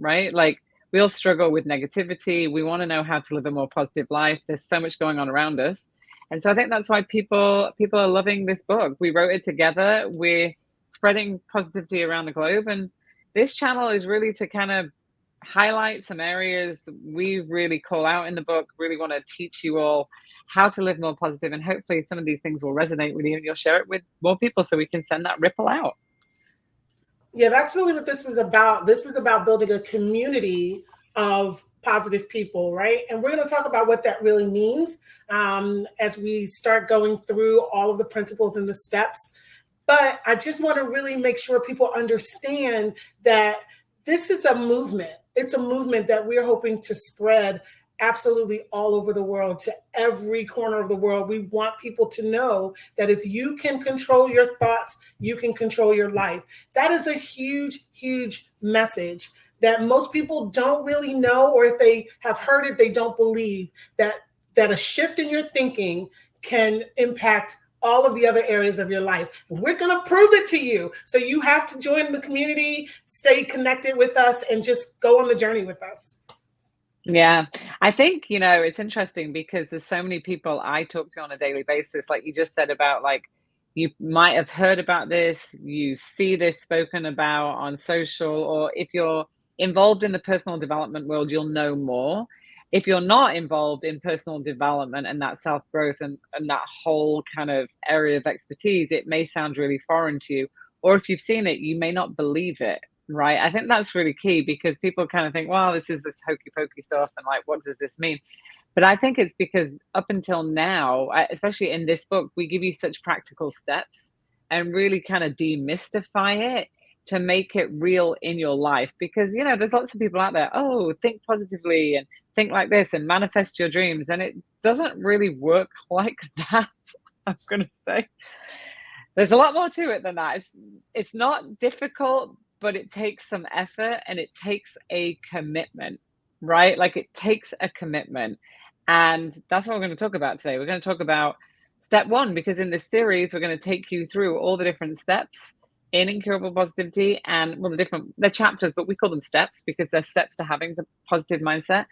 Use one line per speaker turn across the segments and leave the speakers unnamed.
right? Like we all struggle with negativity. We want to know how to live a more positive life. There's so much going on around us. And so I think that's why people are loving this book. We wrote it together. We're spreading positivity around the globe. And this channel is really to kind of highlight some areas we really call out in the book, really want to teach you all how to live more positive, and hopefully some of these things will resonate with you and you'll share it with more people so we can send that ripple out.
Yeah, that's really what this is about. This is about building a community of positive people, right? And we're going to talk about what that really means as we start going through all of the principles and the steps. But I just want to really make sure people understand that this is a movement. It's a movement that we're hoping to spread absolutely all over the world, to every corner of the world. We want people to know that if you can control your thoughts, you can control your life. That is a huge, huge message that most people don't really know, or if they have heard it, they don't believe that a shift in your thinking can impact all of the other areas of your life. And we're going to prove it to you. So you have to join the community, stay connected with us, and just go on the journey with us.
Yeah, I think, it's interesting because there's so many people I talk to on a daily basis, like you just said about like, you might have heard about this, you see this spoken about on social, or if you're involved in the personal development world, you'll know more. If you're not involved in personal development and that self-growth and that whole kind of area of expertise, it may sound really foreign to you. Or if you've seen it, you may not believe it. Right. I think that's really key because people kind of think, well, this is this hokey pokey stuff. And like, what does this mean? But I think it's because up until now, especially in this book, we give you such practical steps and really kind of demystify it to make it real in your life. Because, there's lots of people out there, oh, think positively and think like this and manifest your dreams. And it doesn't really work like that, I'm going to say. There's a lot more to it than that. It's not difficult, but it takes some effort and it takes a commitment, right? Like it takes a commitment. And that's what we're going to talk about today. We're going to talk about step one, because in this series, we're going to take you through all the different steps in Incurable Positivity and they're chapters, but we call them steps because they're steps to having a positive mindset.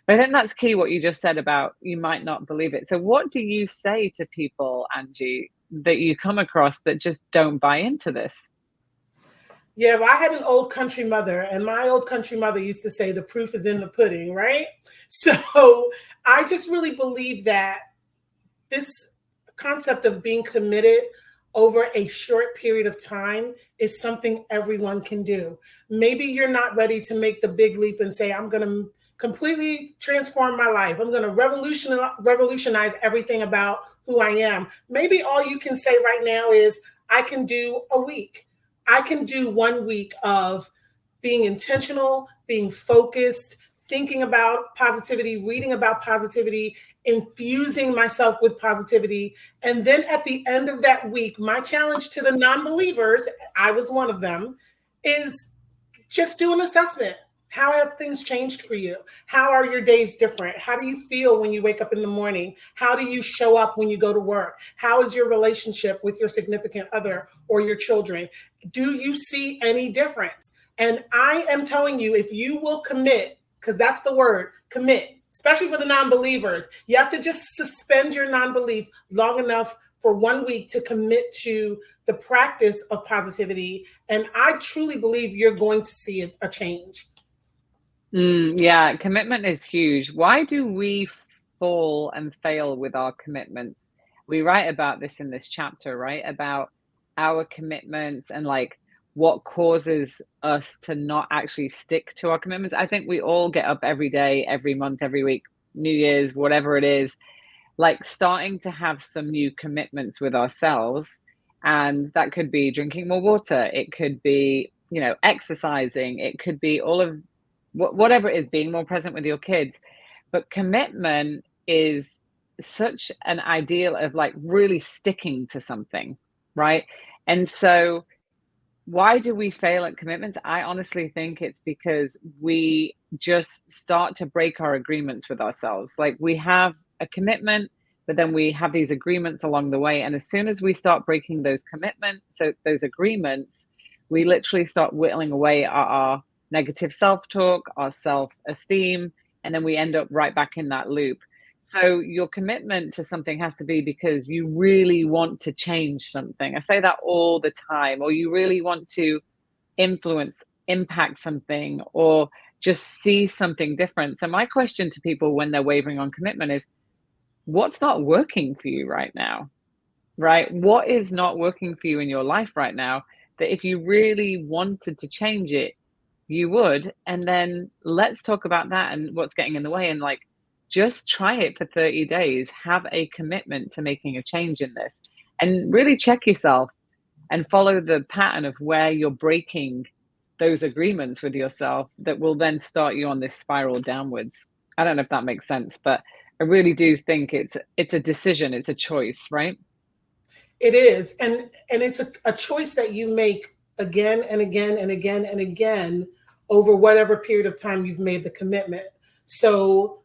But I think that's key, what you just said about you might not believe it. So what do you say to people, Angie, that you come across that just don't buy into this?
Yeah, well, I had an old country mother, and my old country mother used to say the proof is in the pudding, right? So I just really believe that this concept of being committed over a short period of time is something everyone can do. Maybe you're not ready to make the big leap and say, I'm going to completely transform my life. I'm going to revolutionize everything about who I am. Maybe all you can say right now is, I can do a week. I can do 1 week of being intentional, being focused, thinking about positivity, reading about positivity, infusing myself with positivity. And then at the end of that week, my challenge to the non-believers, I was one of them, is just do an assessment. How have things changed for you? How are your days different? How do you feel when you wake up in the morning? How do you show up when you go to work? How is your relationship with your significant other or your children? Do you see any difference? And I am telling you, if you will commit, because that's the word, commit, especially for the non-believers, you have to just suspend your non-belief long enough for 1 week to commit to the practice of positivity. And I truly believe you're going to see a change.
Yeah, commitment is huge. Why do we fall and fail with our commitments? We write about this in this chapter, right? About our commitments and like what causes us to not actually stick to our commitments. I think we all get up every day, every month, every week, New Year's, whatever it is, like starting to have some new commitments with ourselves. And that could be drinking more water. It could be, exercising. It could be all of whatever it is, being more present with your kids. But commitment is such an ideal of like really sticking to something, right? And so why do we fail at commitments? I honestly think it's because we just start to break our agreements with ourselves. Like we have a commitment, but then we have these agreements along the way. And as soon as we start breaking those commitments, so those agreements, we literally start whittling away at our negative self-talk, our self-esteem, and then we end up right back in that loop. So your commitment to something has to be because you really want to change something. I say that all the time, or you really want to influence, impact something, or just see something different. So my question to people when they're wavering on commitment is, what's not working for you right now? Right? What is not working for you in your life right now that if you really wanted to change it, you would? And then let's talk about that and what's getting in the way. And like, just try it for 30 days. Have a commitment to making a change in this and really check yourself and follow the pattern of where you're breaking those agreements with yourself that will then start you on this spiral downwards. I don't know if that makes sense, but I really do think it's a decision, it's a choice, right?
It is, and it's a choice that you make again and again and again and again over whatever period of time you've made the commitment. So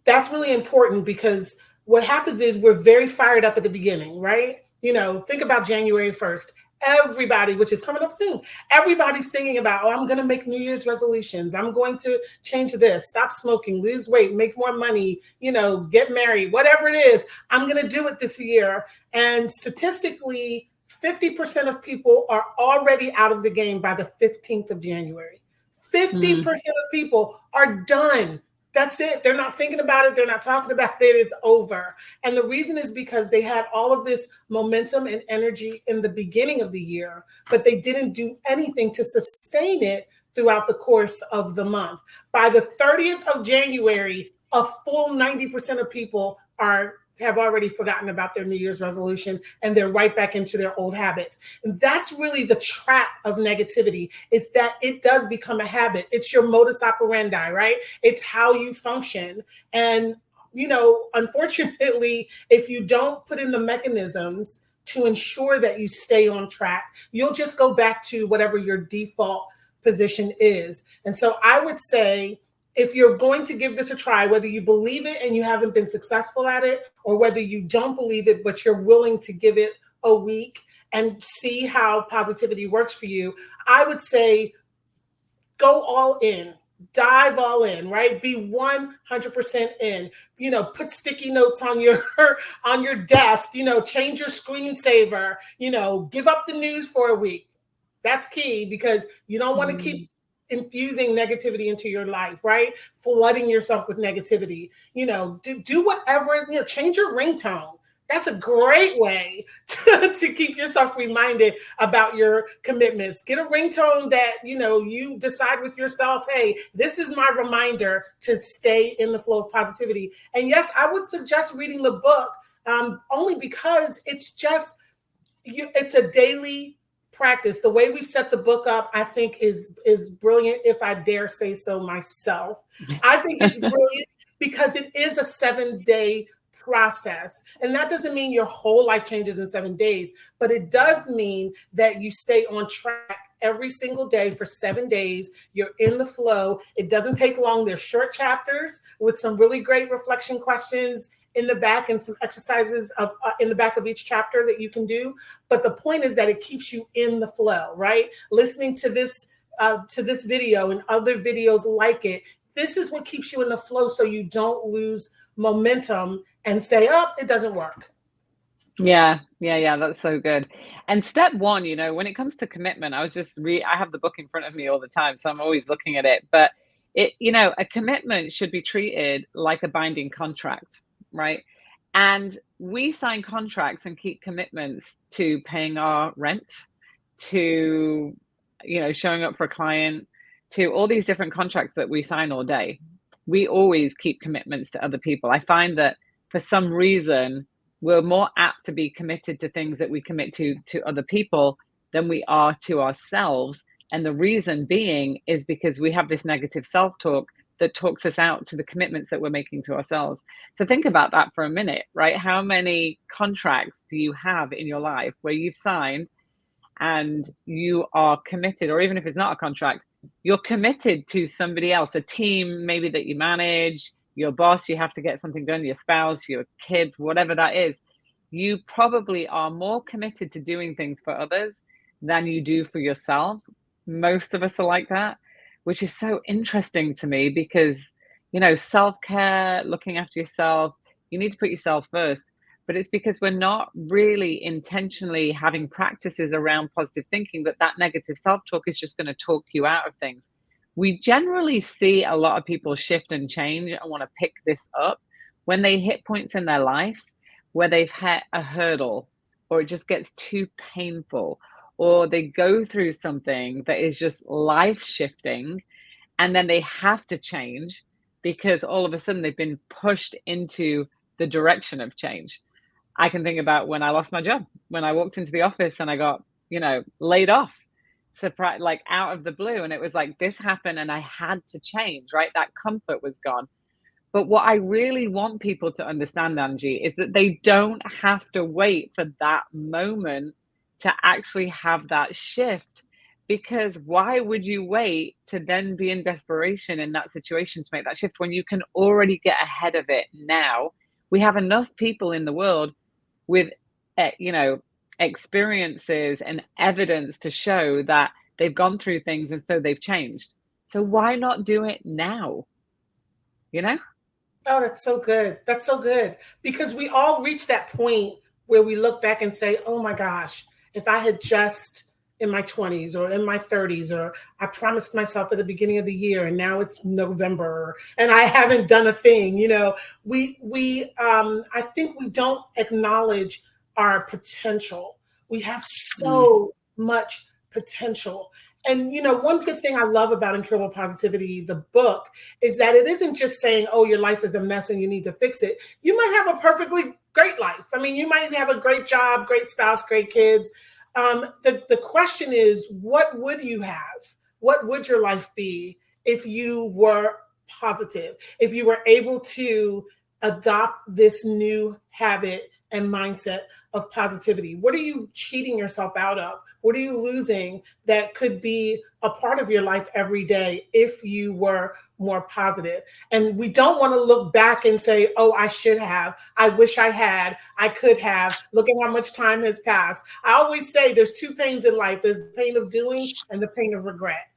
that's really important because what happens is we're very fired up at the beginning, right? You know, think about January 1st. Everybody, which is coming up soon, everybody's thinking about, oh, I'm going to make New Year's resolutions. I'm going to change this, stop smoking, lose weight, make more money, you know, get married, whatever it is. I'm going to do it this year. And statistically, 50% of people are already out of the game by the 15th of January. 50%
Mm.
of people are done. That's it. They're not thinking about it. They're not talking about it. It's over. And the reason is because they had all of this momentum and energy in the beginning of the year, but they didn't do anything to sustain it throughout the course of the month. By the 30th of January, a full 90% of people have already forgotten about their New Year's resolution and they're right back into their old habits. And that's really the trap of negativity, is that it does become a habit. It's your modus operandi, right? It's how you function. And, you know, unfortunately, if you don't put in the mechanisms to ensure that you stay on track, you'll just go back to whatever your default position is. And so I would say, if you're going to give this a try, whether you believe it and you haven't been successful at it, or whether you don't believe it, but you're willing to give it a week and see how positivity works for you, I would say go all in, dive all in, right? Be 100% in, you know, put sticky notes on your on your desk, you know, change your screensaver, you know, give up the news for a week. That's key because you don't want to
Mm.
keep infusing negativity into your life, right? Flooding yourself with negativity. You know, do whatever, you know, change your ringtone. That's a great way to keep yourself reminded about your commitments. Get a ringtone that, you know, you decide with yourself, hey, this is my reminder to stay in the flow of positivity. And yes, I would suggest reading the book, only because it's just, it's a daily practice. The way we've set the book up, I think is brilliant, if I dare say so myself. I think it's brilliant because it is a 7-day process. And that doesn't mean your whole life changes in 7 days, but it does mean that you stay on track every single day for 7 days. You're in the flow. It doesn't take long. They're short chapters with some really great reflection questions in the back and some exercises in the back of each chapter that you can do. But the point is that it keeps you in the flow, right? Listening to this video and other videos like it, this is what keeps you in the flow so you don't lose momentum and say, oh, it doesn't work.
Yeah, yeah, yeah, that's so good. And step one, you know, when it comes to commitment, I have the book in front of me all the time, so I'm always looking at it. But you know, a commitment should be treated like a binding contract, right? And we sign contracts and keep commitments to paying our rent, to, you know, showing up for a client, to all these different contracts that we sign all day. We always keep commitments to other people. I find that for some reason, we're more apt to be committed to things that we commit to other people than we are to ourselves. And the reason being is because we have this negative self-talk that talks us out to the commitments that we're making to ourselves. So think about that for a minute, right? How many contracts do you have in your life where you've signed and you are committed, or even if it's not a contract, you're committed to somebody else, a team maybe that you manage, your boss, you have to get something done, your spouse, your kids, whatever that is. You probably are more committed to doing things for others than you do for yourself. Most of us are like that. which is so interesting to me because, self-care, looking after yourself, you need to put yourself first. But it's because we're not really intentionally having practices around positive thinking that that negative self-talk is just going to talk you out of things. We generally see a lot of people shift and change and want to pick this up when they hit points in their life where they've hit a hurdle or it just gets too painful or they go through something that is just life shifting and then they have to change because all of a sudden they've been pushed into the direction of change. I can think about when I lost my job, when I walked into the office and I got, laid off, surprise, like out of the blue. And it was like this happened and I had to change, right? That comfort was gone. But what I really want people to understand, Angie, is that they don't have to wait for that moment to actually have that shift. Because why would you wait to then be in desperation in that situation to make that shift when you can already get ahead of it now? We have enough people in the world with, eh, you know, experiences and evidence to show that they've gone through things and so they've changed. So why not do it now? You know?
Oh, that's so good. That's so good. Because we all reach that point where we look back and say, oh my gosh, if I had just in my 20s or in my 30s, or I promised myself at the beginning of the year and now it's November and I haven't done a thing, I think we don't acknowledge our potential. We have
Mm.
so much potential. And one good thing I love about Incurable Positivity, the book, is that it isn't just saying, oh, your life is a mess and you need to fix it. You might have a perfectly great life. I mean, you might have a great job, great spouse, great kids. The question is, what would you have? What would your life be if you were positive? If you were able to adopt this new habit and mindset of positivity? What are you cheating yourself out of? What are you losing that could be a part of your life every day if you were more positive? And we don't want to look back and say, oh, I should have, I wish I had, I could have, look at how much time has passed. I always say there's two pains in life. There's the pain of doing and the pain of regret.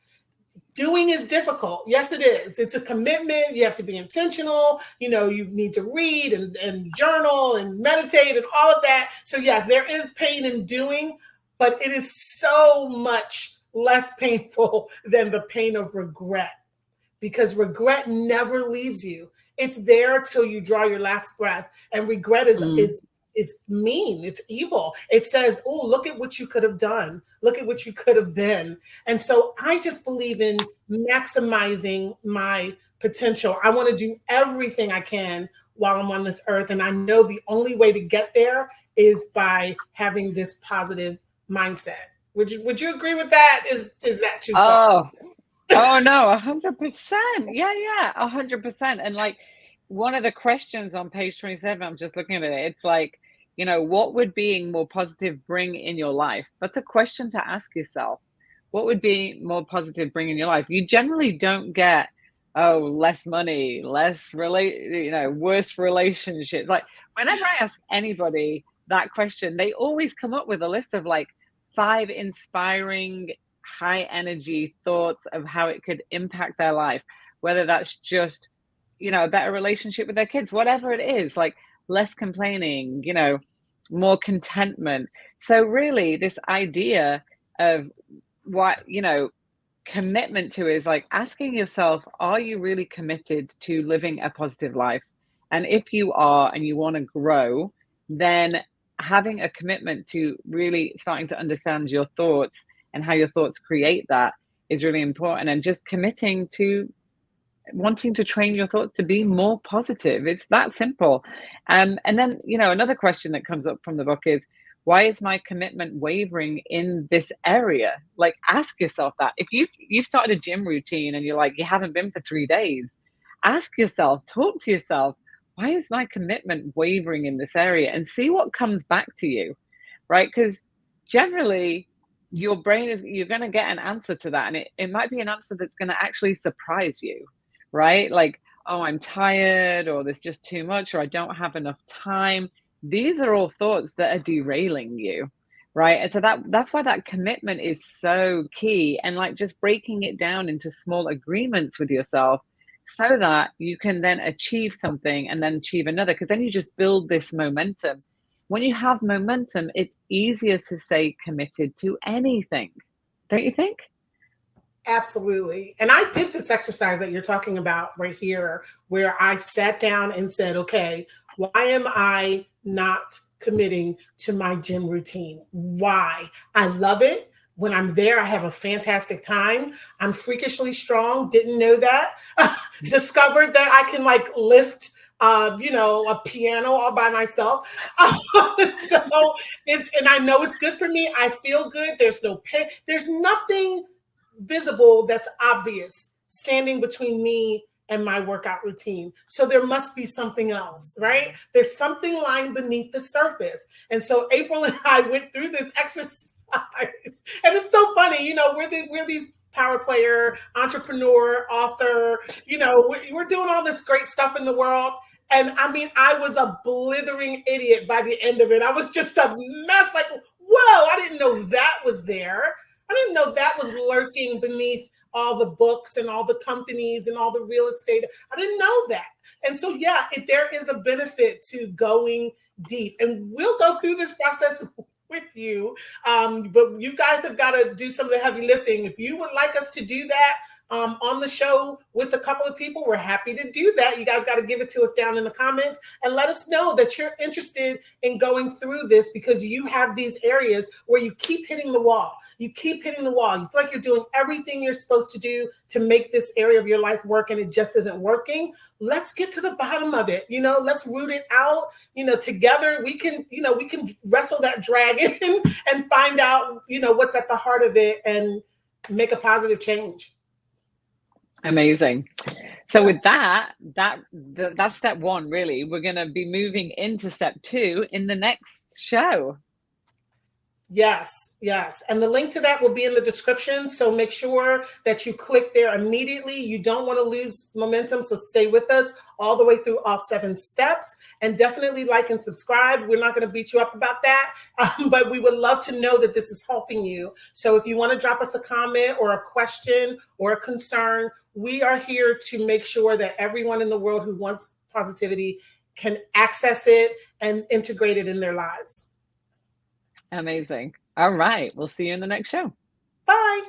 Doing is difficult. Yes, it is. It's a commitment. You have to be intentional. You need to read and journal and meditate and all of that. So yes, there is pain in doing, but it is so much less painful than the pain of regret, because regret never leaves you. It's there till you draw your last breath. And regret is
Mm.
is is mean. It's evil. It says, oh, look at what you could have done. Look at what you could have been. And so I just believe in maximizing my potential. I want to do everything I can while I'm on this earth. And I know the only way to get there is by having this positive mindset. Would you agree with that? Is that too far?
Oh, oh no, 100%. Yeah, yeah, 100%. And like one of the questions on page 27, I'm just looking at it. It's like, what would being more positive bring in your life? That's a question to ask yourself. What would being more positive bring in your life? You generally don't get, oh, less money, worse relationships. Like whenever I ask anybody that question, they always come up with a list of like five inspiring high energy thoughts of how it could impact their life, whether that's just, a better relationship with their kids, whatever it is, like less complaining, more contentment. So, really, this idea of what, commitment to is like asking yourself, are you really committed to living a positive life? And if you are and you want to grow, then having a commitment to really starting to understand your thoughts and how your thoughts create that is really important. And just committing to wanting to train your thoughts to be more positive. It's that simple. And then, another question that comes up from the book is, why is my commitment wavering in this area? Like, ask yourself that. If you've started a gym routine and you're like, you haven't been for 3 days, ask yourself, talk to yourself, why is my commitment wavering in this area? And see what comes back to you, right? Because generally, your brain is you're going to get an answer to that, and it might be an answer that's going to actually surprise you, right? Like, oh, I'm tired, or there's just too much, or I don't have enough time. These are all thoughts that are derailing you, right? And so that's why that commitment is so key, and like just breaking it down into small agreements with yourself so that you can then achieve something and then achieve another, because then you just build this momentum. When you have momentum, it's easier to stay committed to anything, don't you think?
Absolutely. And I did this exercise that you're talking about right here, where I sat down and said, okay, why am I not committing to my gym routine? Why? I love it. When I'm there, I have a fantastic time. I'm freakishly strong. Didn't know that. Discovered that I can like lift a piano all by myself. So and I know it's good for me. I feel good. There's no pain. There's nothing visible that's obvious standing between me and my workout routine. So there must be something else, right? There's something lying beneath the surface. And so April and I went through this exercise. And it's so funny, we're these power player, entrepreneur, author, we're doing all this great stuff in the world. And I mean, I was a blithering idiot by the end of it. I was just a mess. Like, whoa, I didn't know that was there. I didn't know that was lurking beneath all the books and all the companies and all the real estate. I didn't know that. And so, yeah, there is a benefit to going deep. And we'll go through this process with you. But you guys have got to do some of the heavy lifting. If you would like us to do that on the show with a couple of people, we're happy to do that. You guys got to give it to us down in the comments and let us know that you're interested in going through this, because you have these areas where you keep hitting the wall. You keep hitting the wall. You feel like you're doing everything you're supposed to do to make this area of your life work, and it just isn't working. Let's get to the bottom of it. Let's root it out. Together we can wrestle that dragon and find out, what's at the heart of it and make a positive change.
Amazing. So with that's step one, really. We're going to be moving into step two in the next show.
Yes, yes. And the link to that will be in the description. So make sure that you click there immediately. You don't want to lose momentum. So stay with us all the way through all 7 steps, and definitely like and subscribe. We're not going to beat you up about that, but we would love to know that this is helping you. So if you want to drop us a comment or a question or a concern, we are here to make sure that everyone in the world who wants positivity can access it and integrate it in their lives.
Amazing. All right. We'll see you in the next show.
Bye.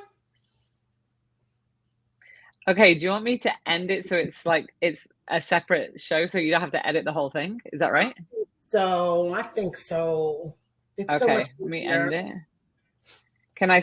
Okay. Do you want me to end it so it's like it's a separate show so you don't have to edit the whole thing? Is that right?
So I think so. It's so
Okay.
much
Let me
easier.
end it. Can we